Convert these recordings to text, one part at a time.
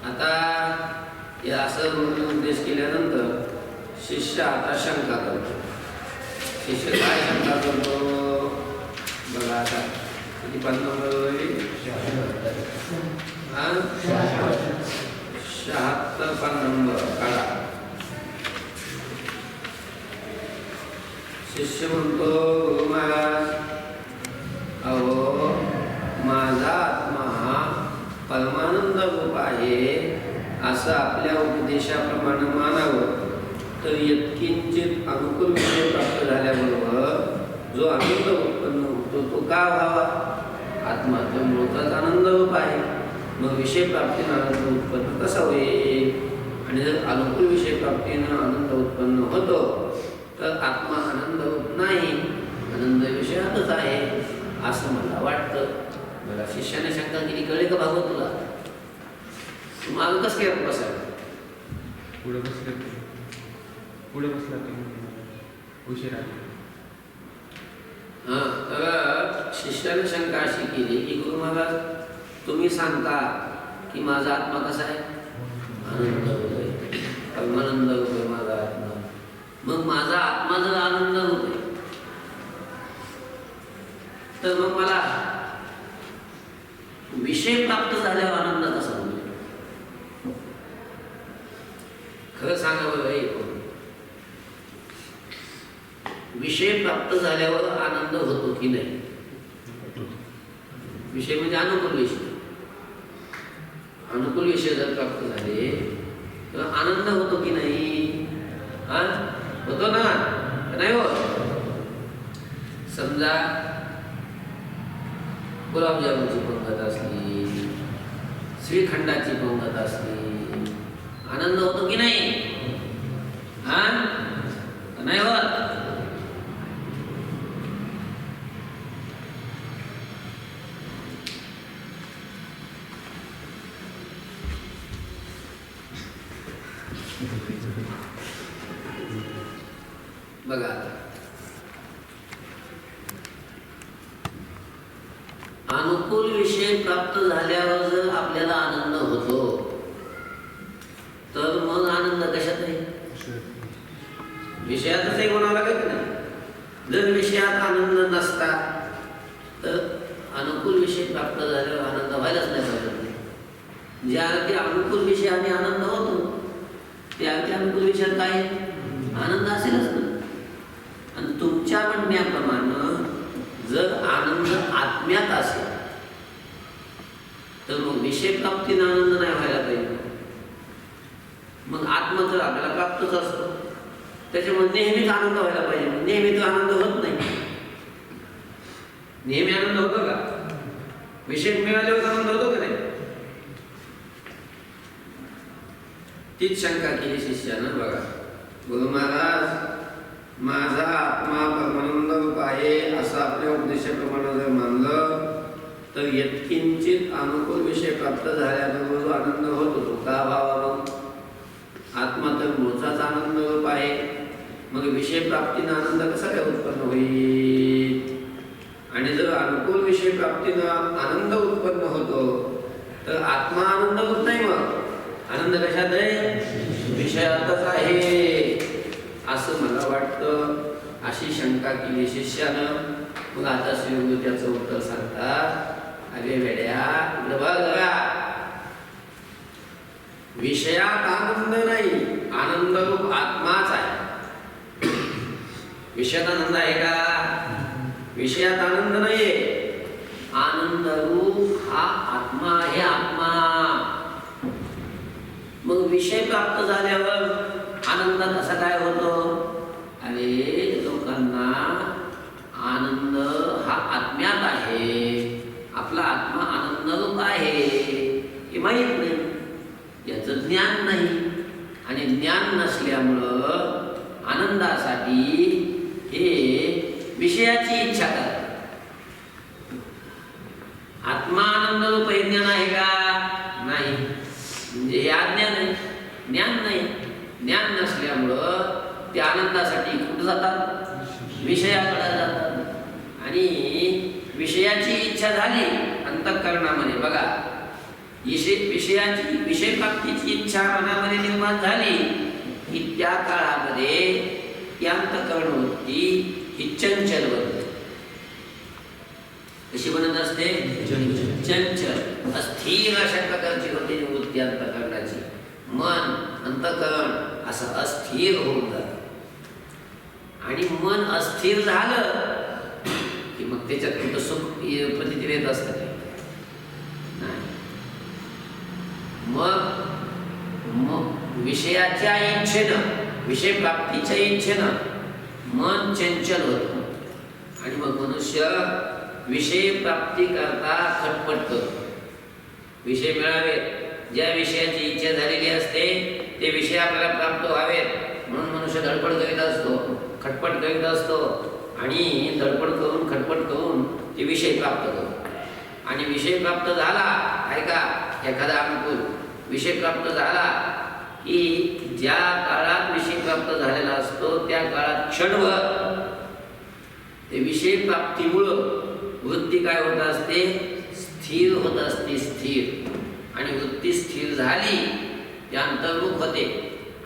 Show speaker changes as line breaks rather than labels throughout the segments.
आता या असं उपदेश केल्यानंतर शिष्य आता शंका करतो. शिष्य काय शंका करतो बघा. आता किती पाच नंबर होईल? 76 पाच नंबर काढा. शिष्य म्हणतो गुरु महाराज, अहो माझा आत्मा हा परमानंद रूप आहे असं आपल्या उपदेशाप्रमाणे मानावं, तर यत्किंचित अनुकूल विषय प्राप्त झाल्याबरोबर जो आनंद उत्पन्न होतो तो का व्हावा? आत्मा तर मूळचाच आनंद रूप आहे, मग विषय प्राप्तीनं आनंद उत्पन्न कसा होईल? आणि जर अनुकूल विषय प्राप्तीनं आनंद उत्पन्न होतो तर आत्मा आनंद रूप नाही, आनंद विषयातच आहे असं मला वाटतं. मला शिष्याने शंका केली, कळले का भागवत तुला? तुम्हाला कसं काय बसायला?
पुढे बसला उशिरा.
तर शिष्याने शंका अशी केली की गुरु महाराज तुम्ही सांगता की माझा आत्मा कसा आहे? आनंद होतोय, परमानंद होतोय माझा आत्मा. मग माझा आत्मा जर आनंद होतोय तर मग मला विषय प्राप्त झाल्यावर आनंद कसा होईल? खरं सांगा बरं, विषय प्राप्त झाल्यावर आनंद होतो की नाही? विषय म्हणजे अनुकूल विषय. अनुकूल विषय जर प्राप्त झाले तर आनंद होतो की नाही? होतो ना, नाही होत? समजा गुलाबजामुनची पंगत असली, श्रीखंडाची पंगत असली, आनंद होतो की नाही? नाही होत? बघा, अनुकूल विषय प्राप्त झाल्यावर जर आपल्याला आनंद होतो तर मग आनंद कशात आहे? विषयातच आहे म्हणावं लागेल की नाही? जर विषयात आनंद नसता तर अनुकूल विषय प्राप्त झाल्यावर आनंद व्हायलाच नाही पाहिजे. ज्या अगदी अनुकूल विषयाने आनंद होतो त्या अगदी अनुकूल विषयात काय आनंद असेलच ना. आणि तुमच्या म्हणण्याप्रमाणे जर आनंद आत्म्यात असेल तर मग विषय प्राप्तीने आनंद नाही व्हायला पाहिजे. मग आत्मा तर आपल्याला प्राप्तच असतो, त्याच्यामुळे नेहमीच आनंद व्हायला पाहिजे. नेहमी तो आनंद होत नाही. नेहमी आनंद होतो का? विषय मिळाल्यावर आनंद होतो का नाही? तीच शंका केली शिष्यानं. बघा, गुरु महाराज माझा आत्मा परमानंद रूप आहे असं आपल्या उपदेशाप्रमाणे जर मानलं तर यत्किंचित अनुकूल विषय प्राप्त झाल्याबरोबर जो आनंद होतो तो का व्हावा? आत्मा तर मूळचाच आनंद रूप आहे, मग विषय प्राप्तीनं आनंद कसा काय उत्पन्न होईल? आणि जर अनुकूल विषय प्राप्तीनं आनंद उत्पन्न होतो तर आत्मा आनंद होत नाही. मग आनंद कशात आहे? विषयातच आहे असं मला वाटतं. अशी शंका केली शिष्यानं. मग आता श्रीगुरु त्याचं उत्तर सांगतात, अरे वेड्या, बघा, विषयात आनंद नाही, आनंद रूप आत्माच आहे. विषयात आनंद आहे का? विषयात आनंद नाहीये. आनंद रूप हा आत्मा आहे, आत्मा. मग विषय प्राप्त झाल्यावर आनंद कसा काय होतो? अरे लोकांना आनंद हा आत्म्यात आहे, आपला आत्मा आनंद रूप आहे हे माहीत नाही, याचं ज्ञान नाही. आणि ज्ञान नसल्यामुळं आनंदासाठी हे विषयाची इच्छा करतात. आत्मा आनंद रूप हे ज्ञान आहे का? नाही. म्हणजे हे अज्ञान आहे, ज्ञान नाही. ज्ञान नसल्यामुळं ते आनंदासाठी कुठं जातात? विषयाकडे जातात. आणि विषयाची इच्छा झाली अंतःकरणामध्ये. बघा, विषयाची विषय प्राप्तीची इच्छा मनामध्ये निर्माण झाली की त्या काळामध्ये ती अंतःकरण वृत्ती ही चंचल बनते. कशी बनत असते? चंचल अस्थिर अशा प्रकारची होते वृत्ती अंतःकरणाची. मन अंतःकरण असं अस्थिर होऊन जातं आणि मन अस्थिर झालं की मग त्याच्यात कुठं सुख प्रतीती येत असतं काय? नाही. मग विषयाच्या इच्छेनं विषय प्राप्तीच्या इच्छेनं मन चंचल होतं आणि मग मनुष्य विषय प्राप्ती करता खटपट करतो. विषय मिळावेत, ज्या विषयाची इच्छा झालेली असते ते विषय आपल्याला प्राप्त व्हावेत म्हणून मनुष्य धडपड करीत असतो, खटपट करीत असतो आणि धडपड करून खटपट करून ते विषय प्राप्त करतो. आणि विषय प्राप्त झाला, ऐका, एखादा अनुकूल विषय प्राप्त झाला की ज्या काळात विषय प्राप्त झालेला असतो त्या काळात क्षणभर ते विषय प्राप्तीमुळं वृत्ती काय होत असते? स्थिर होत असते, स्थिर. आणि वृत्ती स्थिर झाली त्या अंतर्मुख होते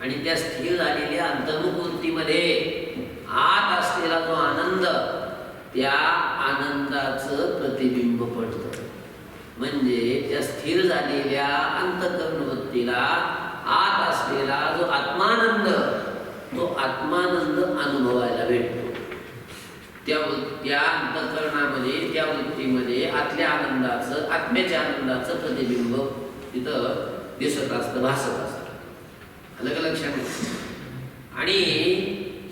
आणि त्या स्थिर झालेल्या अंतर्मुख वृत्तीमध्ये आत असलेला जो आनंद त्या आनंदाचं प्रतिबिंब पडतं. म्हणजे त्या स्थिर झालेल्या अंतःकरण वृत्तीला आत असलेला जो आत्मानंद तो आत्मानंद अनुभवायला भेटतो. त्या अंतःकरणामध्ये त्या वृत्तीमध्ये आतल्या आनंदाचं आत्म्याच्या आनंदाचं प्रतिबिंब तिथं दिसत असतं, भासत असतं. अलग लक्षात. आणि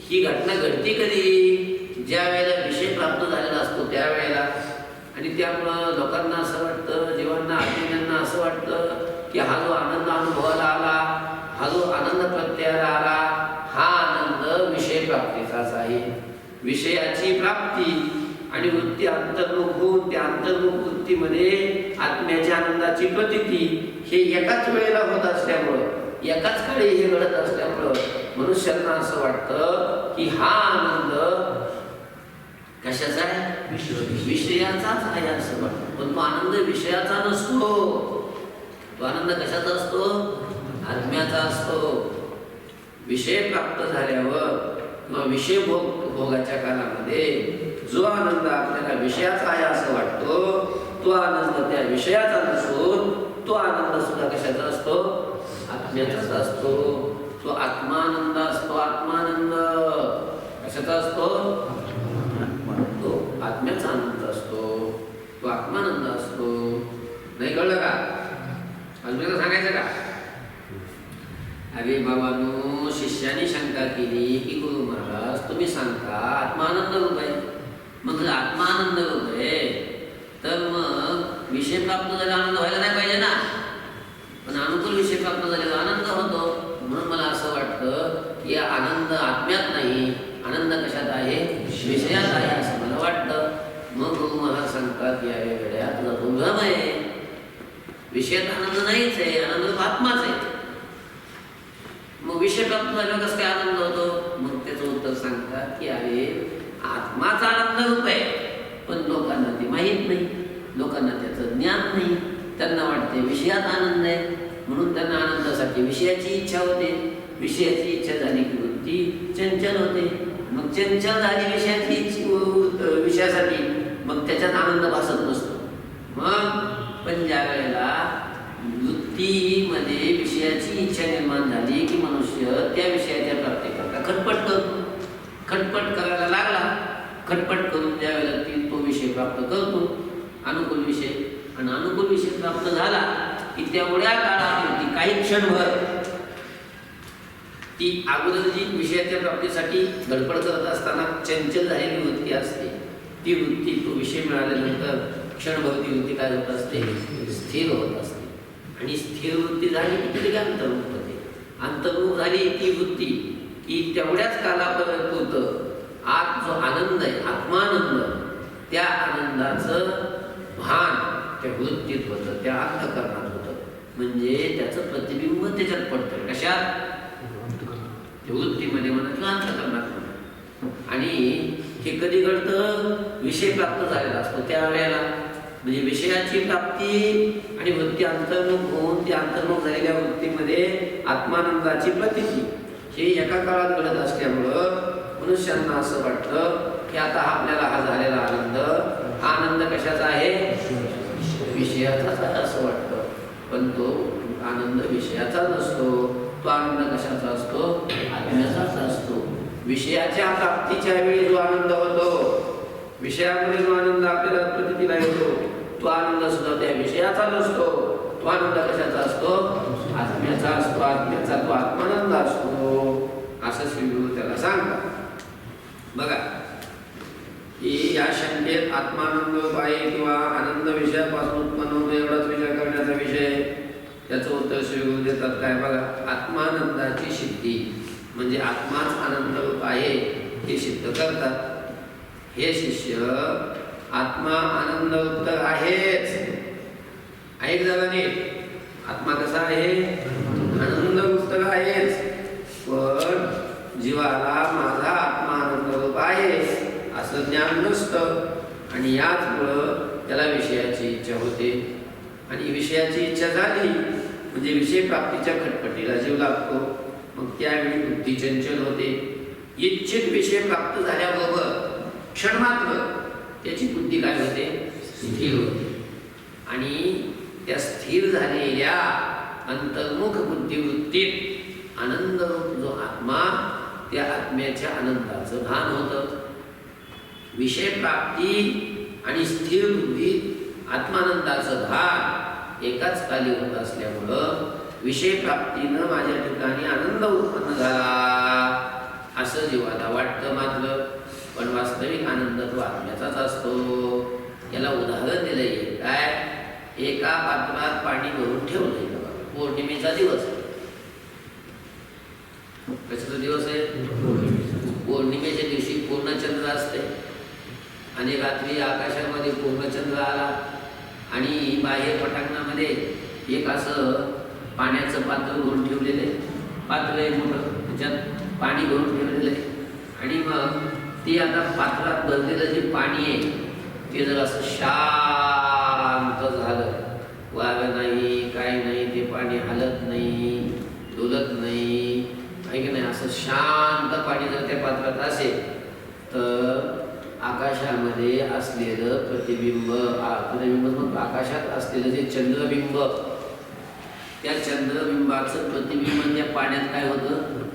ही घटना घडते कधी? ज्या वेळेला विषय प्राप्त झालेला असतो त्यावेळेला. आणि त्यामुळं लोकांना असं वाटतं, जीवांना आत्मीयांना असं वाटतं की हा जो आनंद अनुभवाला आला, हा जो आनंद प्रत्ययाला आला, हा आनंद विषय प्राप्तीचाच आहे. विषयाची प्राप्ती आणि वृत्ती अंतर्मुख होऊन त्या अंतर्मुख वृत्तीमध्ये आत्म्याच्या आनंदाची प्रतीती हे एकाच वेळेला होत असल्यामुळं, एकाच काळी हे घडत असल्यामुळं मनुष्यांना असं वाटतं की हा आनंद कशाचा आहे? विषयाचाच आहे असं वाटतं. पण तो आनंद विषयाचा नसतो. तो आनंद कशाचा असतो? आत्म्याचा असतो. विषय प्राप्त झाल्यावर किंवा विषय भोगाच्या काळामध्ये जो आनंद आपल्याला विषयाचा आहे असं वाटतो तो आनंद त्या विषयाचा नसून तो आनंद सुद्धा कशाचा असतो? आत्म्याचाच असतो. तो आत्मानंद असतो. आत्मानंद कशाचा असतो? तो आत्म्याचा आनंद असतो. तो आत्मानंद असतो. नाही कळलं का? अजून सांगायचं का? अरे बाबांनो, शिष्याने शंका केली की गुरु महाराज तुम्ही सांगता आत्मानंद रूप आहे. मग आत्मानंद रूप आहे तर मग विषय प्राप्त झालेला आनंद व्हायला नाही पाहिजे ना? पण अनुकूल विषय प्राप्त झालेला आनंद होतो. म्हणून मला असं वाटतं की आनंद आत्म्यात नाही, आनंद कशात आहे? विषयात आहे असं मला वाटतं. मग गुरु महाराज सांगतात या वेळेला तुझा तो भ्रम आहे. विषयात आनंद नाहीच आहे, आनंद आत्माच आहे. मग विषय प्राप्त झाल्यावर कसं काय आनंद होतो? मग त्याचं उत्तर सांगतात की अरे आत्माचा आनंद रूप आहे पण लोकांना ते माहीत नाही, लोकांना त्याचं ज्ञान नाही. त्यांना वाटते विषयात आनंद आहे म्हणून त्यांना आनंदासाठी विषयाची इच्छा होते. विषयाची इच्छा झाली की वृत्ती चंचल होते. मग चंचल झाली विषयासाठी मग त्याच्यात आनंद भासत नसतो. मग पण ज्या वेळेला वृत्तीमध्ये विषयाची इच्छा निर्माण झाली की मनुष्य त्या विषयाच्या प्राप्तीकरता खटपट करतो. खटपट करायला लागला, खटपट करून ज्या वेळेला तो विषय प्राप्त करतो अनुकूल विषय, आणि अनुकूल विषय प्राप्त झाला की तेवढ्या काळात काही क्षणभर ती अगोदर जी विषयाच्या प्राप्तीसाठी धडपड करत असताना चंचल झालेली वृत्ती असते ती वृत्ती तो विषय मिळाल्यानंतर क्षणभर ती वृत्ती काय होत असते? स्थिर होत असते. आणि स्थिर वृत्ती झाली की ती अंतर्मुख होते. अंतर्मुख झाली ती वृत्ती की तेवढ्याच कालापर्यंत आत जो आनंद आहे आत्मानंद त्या आनंदाचं भान त्या वृत्तीत होतं, त्या अंतःकरणात होतं. म्हणजे त्याचं प्रतिबिंब त्याच्यात पडतं. कशात? वृत्तीमध्ये म्हणा किंवा अंतःकरणात म्हणा. आणि हे कधी घडतं? विषय प्राप्त झालेला असतो त्यावेळेला. म्हणजे विषयाची प्राप्ती विषयप्राप्ती आणि वृत्ती अंतर्मुख होऊन त्या अंतर्मुख झालेल्या वृत्तीमध्ये आत्मानंदाची प्रतीती हे एका काळात घडत असल्यामुळं मनुष्यांना असं वाटतं की आता आपल्याला हा झालेला आनंद, हा आनंद कशाचा आहे? विषयाचाच आहे असं वाटतं. पण तो आनंद विषयाचा नसतो. तो आनंद कशाचा असतो? आत्म्याचाच असतो. विषयाच्या प्राप्तीच्या वेळी जो आनंद होतो, विषयामध्ये जो आनंद आपल्याला प्रतीला येतो, तो आनंद सुद्धा त्या विषयाचा नसतो. तो आनंद कशाचा असतो? आत्म्याचा असतो. आत्म्याचा तो आत्मानंद असतो असं श्री गुरु त्याला सांगतात. बघा की या शंकेत आत्मानंद आहे किंवा आनंद विषयापासून उत्पन्न होतो एवढाच विचार करण्याचा विषय, त्याचं उत्तर श्री गुरु देतात. काय बघा, आत्मानंदाची सिद्धी म्हणजे आत्माच आनंद रूप आहे हे सिद्ध करतात. हे शिष्य आत्मा आनंद रूप आहेच, ऐक झालं नाही. आत्मा कसा आहे? आनंद रूप आहेच. पण जीवाला माझा आत्मा आनंद रूप आहे असं ज्ञान नसतं आणि याचमुळं त्याला विषयाची इच्छा होते. आणि विषयाची इच्छा झाली म्हणजे विषय प्राप्तीच्या खटपटीला जीव लागतो. मग त्यावेळी बुद्धी चंचल होते. इच्छित विषय प्राप्त झाल्याबरोबर क्षणमात्र त्याची बुद्धी काय होते? स्थिर होते. आणि त्या स्थिर झालेल्या अंतर्मुख बुद्धिवृत्तीत आनंद जो आत्मा, त्या आत्म्याच्या आनंदाचं भान होतं. विषय प्राप्ती आणि स्थिर बुद्धीत आत्मानंदाचं भान एकाच काली होत असल्यामुळं विषय प्राप्तीनं माझ्या ठिकाणी आनंद उत्पन्न झाला असं जीवाला वाटतं मात्र. पण वास्तविक आनंद तो आत्म्याचाच असतो. याला उदाहरण दिलंय. काय? एका पात्रात पाणी भरून ठेवलंय. पौर्णिमेचा दिवस. कशाचा दिवस आहे? पौर्णिमेच्या दिवशी पूर्णचंद्र असते आणि रात्री आकाशामध्ये पूर्णचंद्र आला आणि बाहेर पटांगणामध्ये एक असं पाण्याचं पात्र भरून ठेवलेलं आहे. पात्र आहे मोठं, त्याच्यात पाणी भरून ठेवलेलं आहे. आणि मग ते आता पात्रात भरलेलं जे पाणी आहे ते जर असं शांत झालं, वारं नाही, काही नाही, ते पाणी हलत नाही, डुलत नाही, आहे की नाही, असं शांत पाणी जर त्या पात्रात असेल तर आकाशामध्ये असलेलं प्रतिबिंब मग आकाशात असलेलं जे चंद्रबिंब, त्या चंद्रबिंबाचं प्रतिबिंब त्या पाण्यात काय होतं?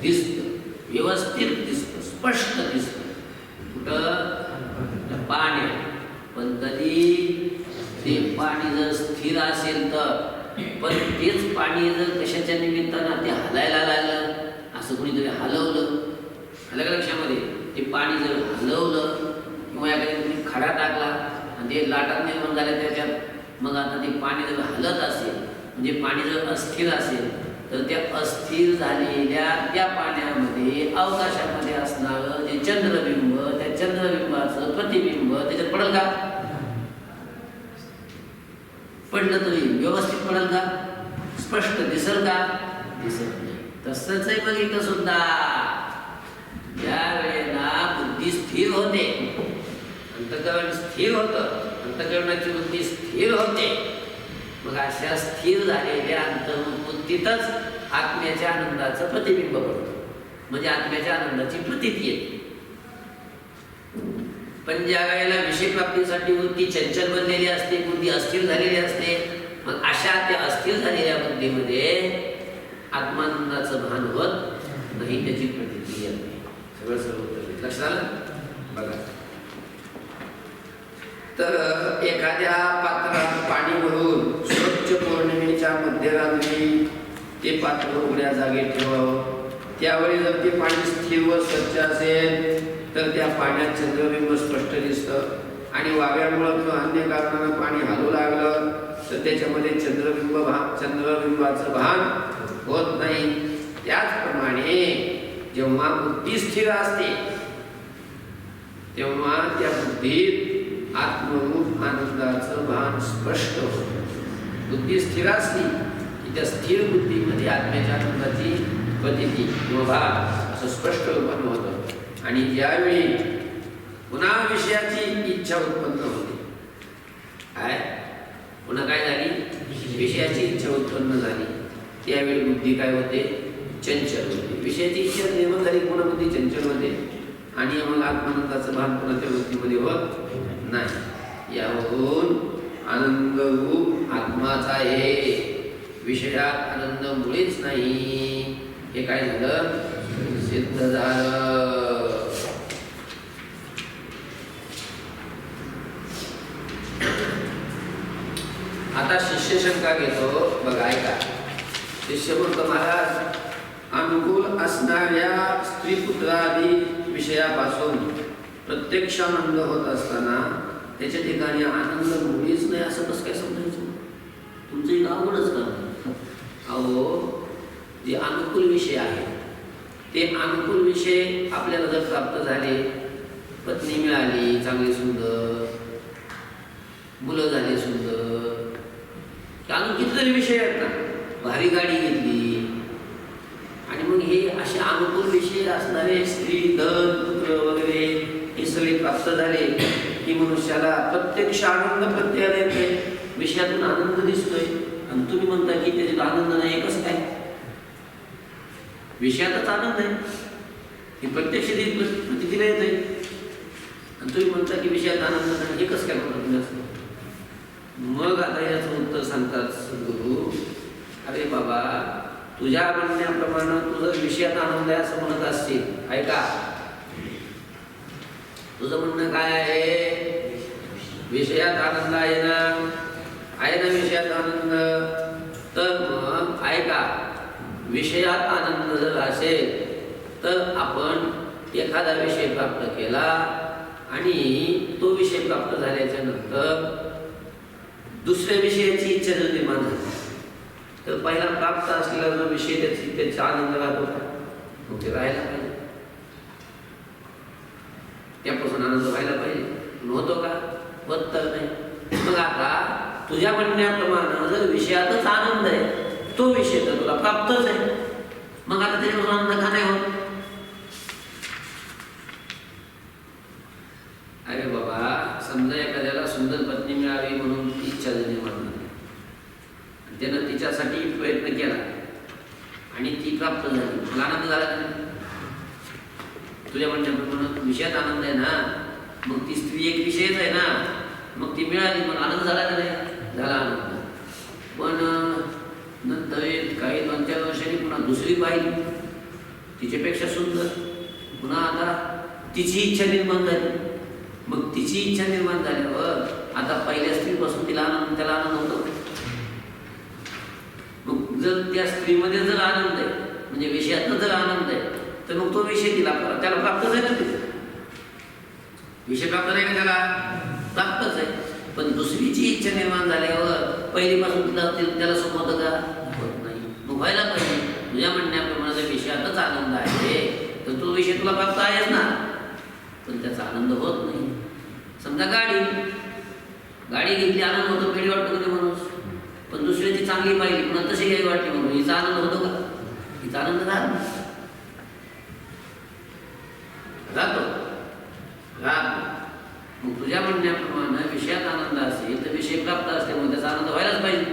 दिसतं, व्यवस्थित दिसतं, स्पष्ट दिसतं. कुठं? पाण्यात. पण कधी ते पाणी जर स्थिर असेल तर, पण तेच पाणी जर कशाच्या निमित्तानं ते हलायला लागलं, असं कोणीतरी हलवलं, आलं का लक्षामध्ये? ते पाणी जर हलवलं किंवा एखाद्या कोणी खडा टाकला आणि ते लाटा निर्माण झाल्या त्याच्यात, मग आता ते पाणी जर हलत असेल म्हणजे पाणी जर अस्थिर असेल तर त्या अस्थिर झालेल्या त्या पाण्यामध्ये अवकाशामध्ये असणारं जे चंद्रबिंब, त्या चंद्रबिंबाचं प्रतिबिंब त्याच्यात पडेल का? पडलं तरी व्यवस्थित पडेल का? स्पष्ट दिसेल का? दिसत नाही. तसंच आहे मग इथं सुद्धा. ज्या वेळेला बुद्धी स्थिर होते, अंतःकरण स्थिर होतं, अंतःकरणाची बुद्धी स्थिर होते, मग अशा स्थिर झालेल्या अंतर्मुखीतच आत्म्याच्या आनंदाचं प्रतिबिंब पडतं, म्हणजे आत्म्याच्या आनंदाची प्रतीती येते. पण ज्या वेळेला विषय प्राप्तीसाठी बुद्धी चंचल बनलेली असते, बुद्धी अस्थिर झालेली असते, मग अशा त्या अस्थिर झालेल्या बुद्धीमध्ये आत्मानंदाचं भान होत नाही, त्याची प्रतीती येत नाही. सगळं सर्व लक्षात आलं? बघा, तर एखाद्या पात्रात पाणी भरून स्वच्छ पौर्णिमेच्या मध्यरात्री ते पात्र उघड्या जागी ठेवावं. त्यावेळी जर ते पाणी स्थिर व स्वच्छ असेल तर त्या पाण्यात चंद्रबिंब स्पष्ट दिसतं. आणि वाऱ्यामुळं किंवा अन्य कारणानं पाणी हलू लागलं तर त्याच्यामध्ये चंद्रबिंबाचं भान होत नाही. त्याचप्रमाणे जेव्हा बुद्धी स्थिर असते तेव्हा त्या बुद्धीत आत्मरूप आनंदाचं भान स्पष्ट होतं. बुद्धी स्थिर असली की त्या स्थिर बुद्धीमध्ये आत्म्याच्या आनंदाची प्रतीती किंवा भान असं स्पष्ट रूपानं होतं. आणि ज्यावेळी पुन्हा विषयाची इच्छा उत्पन्न होते, काय पुन्हा काय झाली, विषयाची इच्छा उत्पन्न झाली, त्यावेळी बुद्धी काय होते, चंचल होते. विषयाची इच्छा निर्माण झाली, पुन्हा बुद्धी चंचल होते आणि मग आत्मानंदाचं भान पुन्हा त्या वृत्तीमध्ये होत नाही. यावरून आनंद रूप आत्माचा आहे, विषयात आनंद मुळीच नाही, हे काय झालं, सिद्ध झालं. आता शिष्य शंका घेतो, बघा ऐका. शिष्य म्हणतो, महाराज अनुकूल असणाऱ्या स्त्री पुत्रादी विषयापासून प्रत्यक्ष आनंद होत असताना त्याच्या ठिकाणी आनंद मुळीच नाही, असं कसं काय समजायचं? तुमचं एक अवघडच काम. अहो, जे अनुकूल विषय आहे ते अनुकूल विषय आपल्याला जर प्राप्त झाले, पत्नी मिळाली चांगली सुंदर, मुलं झाली सुंदर, अजून कितीतरी विषय आहेत ना, भारी गाडी घेतली, आणि मग हे असे अनुकूल विषय असणारे स्त्री, धन, पुत्र वगैरे हे सगळे प्राप्त झाले की मनुष्याला प्रत्यक्ष आनंद प्रत्ययाला येतोय, विषयातून आनंद दिसतोय, आणि तुम्ही म्हणता की त्याच्यात आनंद नाही. कसं काय? विषयातच आनंद आहे, हे प्रत्यक्ष प्रतितीला येतोय, आणि तुम्ही म्हणता की विषयात आनंद नाही, हे कसं काय म्हणता तुम्ही असं? मग आता याचं उत्तर सांगतात सद्गुरू, अरे बाबा, तुझ्या म्हणण्याप्रमाणे तुझं विषयात आनंद आहे असं म्हणत असतील, ऐका, तुझं म्हणणं काय आहे, विषयात आनंद आहे ना विषयात आनंद. तर मग ऐका, विषयात आनंद जर असेल तर आपण एखादा विषय प्राप्त केला आणि तो विषय प्राप्त झाल्याच्या नंतर दुसऱ्या विषयाची इच्छा जर निर्माण झाली तर पहिला प्राप्त असलेला जो विषय त्याचा आनंद राहतो का? मग ते राहायला पाहिजे, त्यापासून आनंद व्हायला पाहिजे. होतो का? होत तर नाही. मग आता तुझ्या म्हणण्याप्रमाणे जर विषयातच आनंद आहे, तो विषय तर तुला प्राप्तच आहे, मग आता त्याच्यापासून आनंद का नाही होत? अरे बाबा, समजा एखाद्याला सुंदर पत्नी मिळावी म्हणून ती इच्छा निर्माण झाली, त्यानं तिच्यासाठी प्रयत्न केला आणि ती प्राप्त झाली, मग आनंद झाला नाही? तुझ्या म्हणण्याप्रमाणे विषयात आनंद आहे ना, मग ती स्त्री एक विषयच आहे ना, मग ती मिळाली, मग आनंद झाला का नाही? झाला आनंद. पण नंतर काही 2-4 वर्षांनी पुन्हा दुसरी पाहिली, तिच्यापेक्षा सुंदर, पुन्हा आता तिची इच्छा निर्माण झाली. मग तिची इच्छा निर्माण झाल्यावर आता पहिल्या स्त्रीपासून त्याला आनंद होतो. मग जर त्या स्त्रीमध्ये जर आनंद आहे, म्हणजे विषयात जर आनंद आहे, तर मग तो विषय त्याला प्राप्त झाला ना, तिथे विषय प्राप्त नाही का? त्याला प्राप्तच आहे. पण दुसरीची इच्छा निर्माण झाल्यावर पहिलीपासून त्याला सुख होतं का? होत नाही. मग व्हायला पाहिजे. तुझ्या म्हणण्याप्रमाणे जर विषयातच आनंद आहे तर तो विषय तुला प्राप्त आहेच ना, पण त्याचा आनंद होत नाही. समजा गाडी घेतली, आनंद होतो, पेढी वाटतो कधी माणूस, पण दुसऱ्याची चांगली पाहिली, पुन्हा तशी काही वाटली म्हणून हिचा आनंद होतो का? हिचा आनंद राहतो. मग तुझ्या म्हणण्याप्रमाणे विषयात आनंद असेल तर विषय प्राप्त असल्यामुळे त्याचा आनंद व्हायलाच पाहिजे,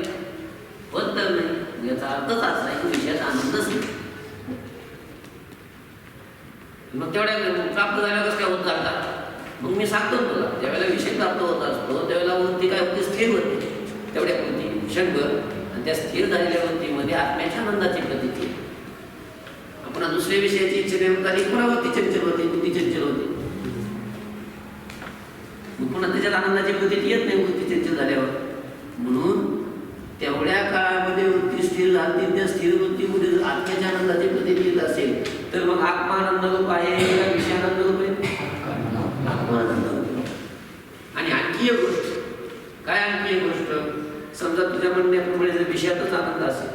होत तर नाही. याचा अर्थच असा आहे की विषयाचा आनंदच नाही. मग तेवढ्या प्राप्त झाल्या कसं काय होत जातात? मग मी सांगतो तुला, ज्यावेळेला विषय प्राप्त होत असतो त्यावेळेला वृत्ती काय होते? स्थिर होते. तेवढ्या वृत्ती क्षणभर, आणि त्या स्थिर झालेल्या वृत्तीमध्ये आत्म्याच्या आनंदाची प्रतीती. आपण दुसऱ्या विषयाची इच्छा निर्माण झाली, पुन्हा वृत्ती चंचल होते, बुद्धी चंचल होते, मग पुन्हा त्याच्यात आनंदाची प्रतीती येत नाही वृत्ती चंचल झाल्यावर. म्हणून तेवढ्या काळामध्ये वृत्ती स्थिर झाली, त्या स्थिर वृत्तीमध्ये जर आत्म्याच्या आनंदाची प्रतीती येत असेल तर मग आत्मा आनंद रूप आहे का विषय आनंद रूप आहे? आणि आणखी एक गोष्ट काय, आणखी एक गोष्ट, समजा तुझ्या म्हणण्याप्रमाणे जर विषयातच आनंद असेल,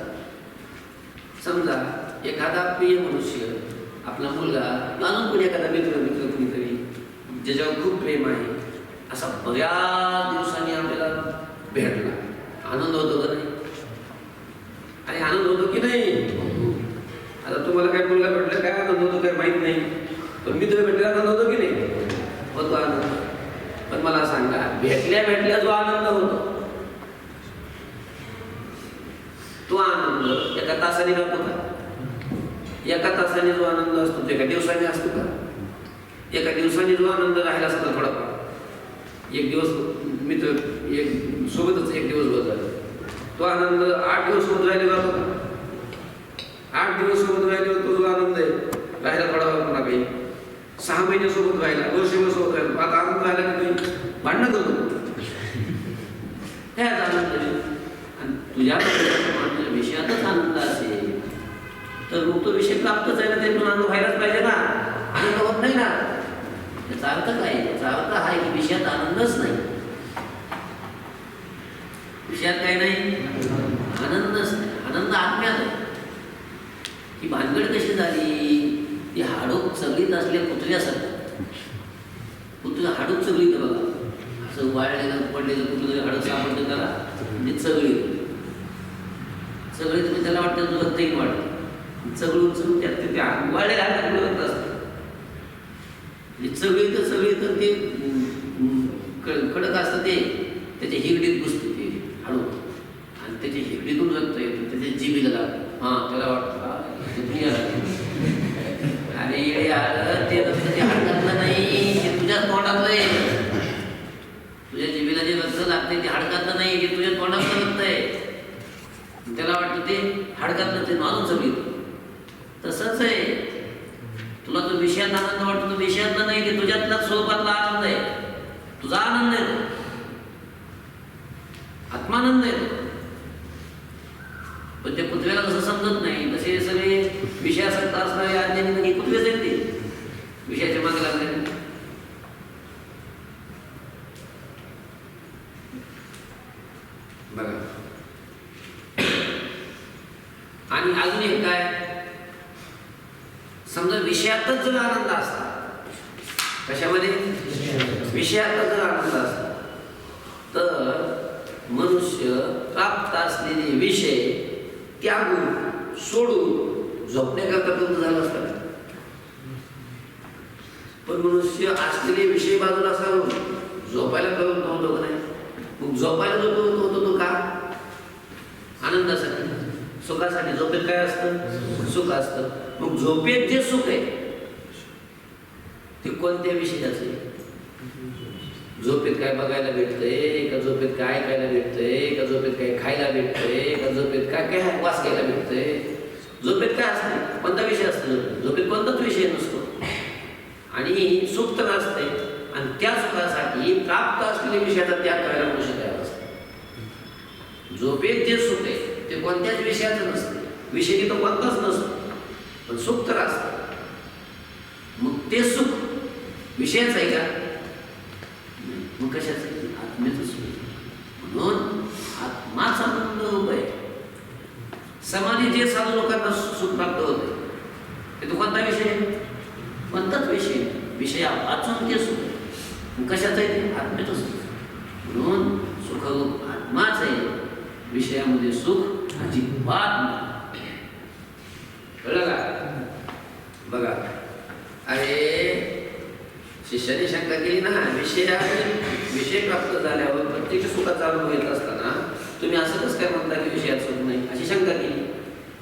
समजा एखादा प्रिय मनुष्य, आपला मुलगा, अजून कोणी एखादा मित्र कुणीतरी ज्याच्यावर खूप प्रेम आहे, असा बऱ्याच दिवसांनी आपल्याला भेटला, आनंद होतो का नाही? आणि आनंद होतो की नाही? आता तुम्हाला काय मुलगा भेटला, काय आनंद होतो काय माहित नाही, पण मित्र भेटला आनंद होतो की नाही? होतो आनंद. पण मला सांगा, भेटल्या जो आनंद होतो तो आनंद एका तासाने राहतो का? एका तासाने जो आनंद असतो तो एका दिवसाने असतो का? एका दिवसाने जो आनंद राहिला असतो थोडाफार, एक दिवस मित्र एक सोबतच एक दिवस बदलला, तो आनंद 8 दिवस सोबत राहिला जातो का? 8 दिवस सोबत राहिल्यावर तो जो आनंद आहे राहिला थोडाफार पुन्हा काही 6 महिने सोबत राहिला, वर्षभर सोबत राहिला, आता आनंद राहिला की तुम्ही भांडणं करतो काय आनंद आहे? आणि तुझ्या विषयातच आनंद असेल तर मग तो विषय प्राप्तच आहे ना, ते तुला आनंद व्हायलाच पाहिजे ना. आनंद होत नाही ना, याचा अर्थ काय? याचा अर्थ हा आहे की विषयात आनंदच नाही. विषयात काय नाही? आनंदच नाही. आनंद आत्म्यात आहे. ही भानगड कशी झाली? ती हाडूक चगळीत असल्या कुत्र्यासारखं. कुत्र्या हाडूक चगळीत बघा, असं वाळलेलं पडलेलं कुठलं तरी हाडूक सापडतं त्याला म्हणजे चगळीत तुम्ही त्याला वाटतं तुला तैन वाटतं, चगळून त्यात ते वाळलेलं हाडूक मिळत असतं. सगळी तर ते कडक असतं, ते त्याच्या हिरडीत घुसतं ते हाडू आणि त्याच्या हिरडीतून रक्त येतं, त्याच्या जिभेला लागतं. हां, त्याला वाटतं अरे ते रक्त ते हाडकातलं नाही, ते तुझ्याच तोंडातलं आहे. तुझ्या जिभेला जे रक्त लागते ते हाडकातलं नाही, ते तुझ्या तोंडातलं रक्त आहे. त्याला वाटतं ते हाडकातलं, ते माणूस सगळी. तसंच आहे, तुला तो विषयात आनंद वाटतो, तो विषयातला नाही, ते तुझ्यातला स्वरूपातला आनंद आहे. तुझा आनंद आहे तो, आत्मानंद आहे तो. पण ते कुत्र्याला कसं समजत नाही, तसे सगळे विषयासक्त असणारे अज्ञानी कुत्रेच आहेत ते, विषयाच्या मागे लागले. बघा, आणि अजून एक काय, समजा विषयातच जर आनंद असता, कशामध्ये? विषयातच जर आनंद असता तर मनुष्य प्राप्त असलेले विषय त्यागून सोडून झोपण्याकरता बंद झाला असता. पण मनुष्य असलेले विषय बाजूला सारून झोपायला करून नव्हतो का नाही? मग झोपायला जो होतो तो का? आनंदासाठी, सुखासाठी. झोपेत काय असतं? सुख असतं. मग झोपेत जे सुख आहे ते कोणत्या विषयाचं आहे? झोपेत काय बघायला भेटतंय का? झोपेत काय ऐकायला भेटतंय का? झोपेत काय खायला भेटतंय का? झोपेत काय वास घ्यायला भेटतंय? झोपेत काय असतं? कोणता विषय असतो? झोपेत कोणताच विषय नसतो आणि सुख तर असते. आणि त्या सुखासाठी प्राप्त असलेल्या विषयाचा त्याग करायला मनुष्य तयार असतो. झोपेत जे सुख आहे ते कोणत्याच विषयाचं नसते, विषय तो कोणताच नसतो, पण सुख तर असतं. मग ते सुख विषयाच आहे का? मग कशाचं? आत्म्याचं सुख. म्हणून आत्माच आनंद उपाय. समाधी जे साधू लोकांना सुख प्राप्त होते ते तो कोणता विषय? कोणताच विषय. विषया वाचून ते सुख. मग कशाचं आहे ते? आत्म्याचं सुख. म्हणून सुख आत्माच आहे, विषयामध्ये सुख अजिबात नाही. कळलं का? बघा, अरे शिष्याने शंका केली ना, विषय प्राप्त झाल्यावर प्रत्येक सुखाचा अनुभव येत असताना तुम्ही असं कसं काय म्हणता की विषयात सुख नाही, अशी शंका केली.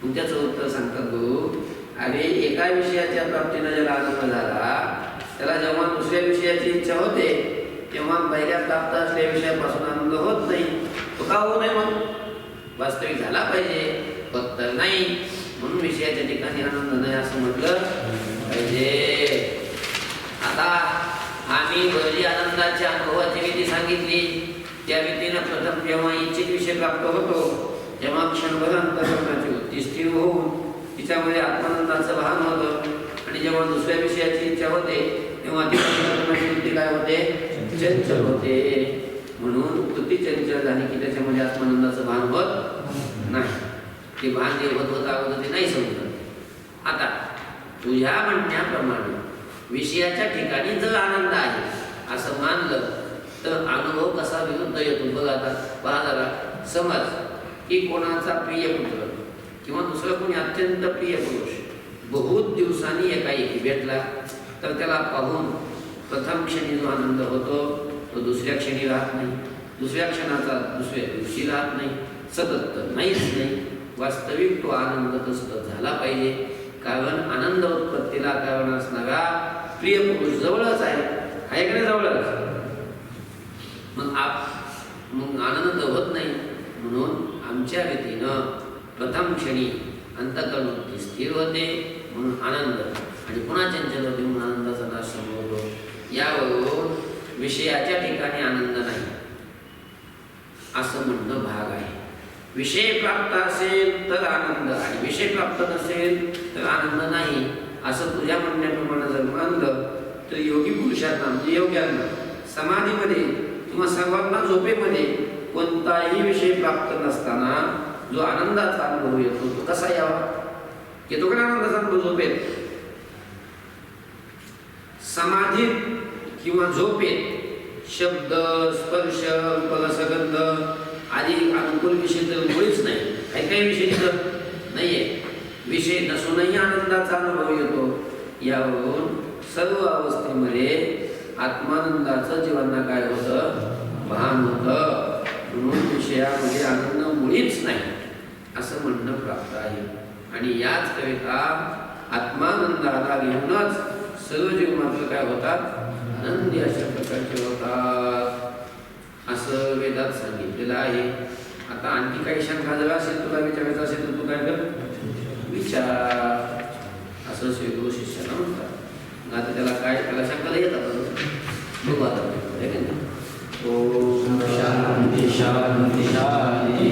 मग त्याचं उत्तर सांगतात भाऊ, अरे एका विषयाच्या प्राप्तीनं ज्याला आनंद झाला त्याला जेव्हा दुसऱ्या विषयाची इच्छा होते तेव्हा पहिल्या प्राप्त असलेल्या विषयापासून आनंद होत नाही. तो का होऊ नये? मग वास्तविक झाला पाहिजे, फक्त नाही म्हणून विषयाच्या ठिकाणी आनंद नाही असं म्हटलं पाहिजे. आता आम्ही भरली आनंदाच्या अनुभवाची विधी सांगितली. त्या विधीनं प्रथम जेव्हा इच्छित विषय प्राप्त होतो तेव्हा क्षणभर अंतःकरणाची वृत्ती स्थिर होऊन तिच्यामध्ये आत्मानंदाचं भान होतं. आणि जेव्हा दुसऱ्या विषयाची इच्छा होते तेव्हा ती अंतःकरणाची वृत्ती काय होते? चंचल होते. म्हणून वृत्ती चंचल झाली की त्याच्यामध्ये आत्मानंदाचं भान होत नाही. ते भान जे होत होतं ते नाही समजत. आता तुझ्या म्हणण्याप्रमाणे विषयाच्या ठिकाणी जर आनंद आहे असं मानलं तर अनुभव कसा विरुद्ध येतो? बघ आता पहा जरा. समज की कोणाचा प्रिय पुत्र किंवा दुसरं कोणी अत्यंत प्रिय पुरुष बहुत दिवसांनी एकाएकी भेटला तर त्याला पाहून प्रथम क्षणी जो आनंद होतो तो दुसऱ्या क्षणी राहत नाही, दुसऱ्या क्षणाचा दुसऱ्या दिवशी राहत नाही, सतत तर नाहीच नाही. वास्तविक तो आनंद तसं झाला पाहिजे. कारण आनंद उत्पत्तीला कारण असणारा प्रिय पुरुष जवळच आहे का नाही जवळच. मग आनंद होत नाही. म्हणून आमच्या रीतीनं प्रथम क्षणी अंतःकरण वृत्ती स्थिर होते म्हणून आनंद, आणि पुन्हा चंचल होते म्हणून आनंदाचा नाश संभवतो. यावरून विषयाच्या ठिकाणी आनंद नाही असं म्हणणं भाग आहे. विषय प्राप्त असेल तर आनंद आणि विषय प्राप्त नसेल तर आनंद नाही असं तुझ्या म्हणण्याप्रमाणे जर मानलं तर योगी पुरुषांना म्हणजे योग्यांना समाधीमध्ये किंवा सर्वांना झोपेमध्ये कोणताही विषय प्राप्त नसताना जो आनंदाचा अनुभव येतो तो कसा यावा. येतो का आनंदाचा अनुभव झोपेत. समाधीत किंवा झोपेत शब्द स्पर्श रसगंध आदी अनुकूल विषय तर मुळीच नाही. काही विषय तिथं नाहीये. विषय नसूनही आनंदाचा अनुभव येतो. यावरून सर्व अवस्थेमध्ये आत्मानंदाचं जीवांना काय होतं भान होतं. म्हणून विषयामध्ये आनंद मुळीच नाही असं म्हणणं प्राप्त आहे. आणि याच करिता आत्मानंदाला घेऊनच सर्व जीव मात्र काय होतात आनंदी अशा प्रकारचे होतात असं वेदात सांगितलेलं आहे. आता आणखी काही शंका जर असेल तुला विचारायचं असेल तर तू काय कर विचार असं श्री गुरु शिष्याला म्हणतात. आता त्याला शंका येतात बघू आता. ओम शांती शांती शांती.